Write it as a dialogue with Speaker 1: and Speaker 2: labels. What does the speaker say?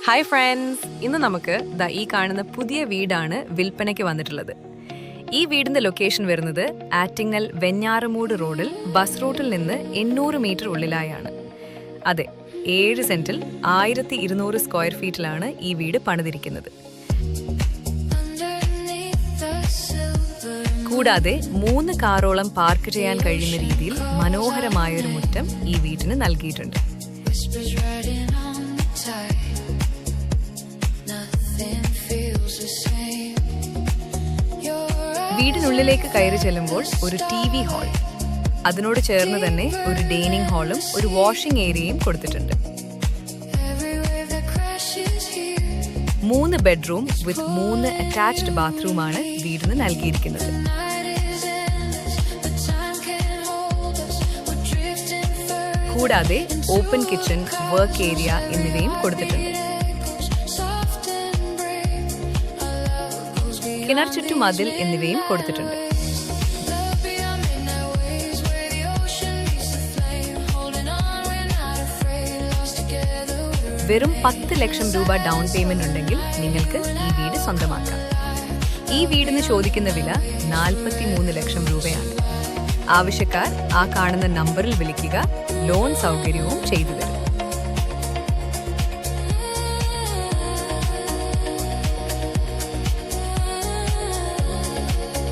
Speaker 1: Hi friends, ഇന്ന് നമുക്ക് ഈ കാണുന്ന പുതിയ വീടാണ് വിൽപ്പനയ്ക്ക് വന്നിട്ടുള്ളത്. ഈ വീടിന്റെ ലൊക്കേഷൻ വരുന്നത് ആറ്റിങ്ങൽ വെഞ്ഞാറമൂട് റോഡിൽ ബസ് റൂട്ടിൽ നിന്ന് 800 മീറ്റർ ഉള്ളിലായാണ്. അതെ, 7 സെന്റിൽ 1200 സ്ക്വയർ ഫീറ്റിലാണ് ഈ വീട് പണിതിരിക്കുന്നത്. കൂടാതെ 3 കാറോളം പാർക്ക് ചെയ്യാൻ കഴിയുന്ന രീതിയിൽ മനോഹരമായൊരു മുറ്റം ഈ വീടിന് നൽകിയിട്ടുണ്ട്. വീടിനുള്ളിലേക്ക് കയറി ചെല്ലുമ്പോൾ ഒരു TV ഹാൾ, അതിനോട് ചേർന്ന് തന്നെ ഒരു ഡൈനിങ് ഹാളും ഒരു വാഷിംഗ് ഏരിയയും കൊടുത്തിട്ടുണ്ട്. 3 ബെഡ്റൂം വിത്ത് 3 അറ്റാച്ച്ഡ് ബാത്റൂമാണ് വീടിന് നൽകിയിരിക്കുന്നത്. കൂടാതെ ഓപ്പൺ കിച്ചൺ, വർക്ക് ഏരിയ എന്നിവയും കൊടുത്തിട്ടുണ്ട്. കിണർ ചുറ്റുമതിൽ എന്നിവയും കൊടുത്തിട്ടുണ്ട്. വെറും 10 ലക്ഷം രൂപ ഡൗൺ പേയ്മെന്റ് ഉണ്ടെങ്കിൽ നിങ്ങൾക്ക് ഈ വീട് സ്വന്തമാക്കാം. ഈ വീടിന് ചോദിക്കുന്ന വില 43 ലക്ഷം രൂപയാണ്. ആവശ്യക്കാർ ആ കാണുന്ന നമ്പറിൽ വിളിക്കുക. ലോൺ സൗകര്യവും ചെയ്തു തരും.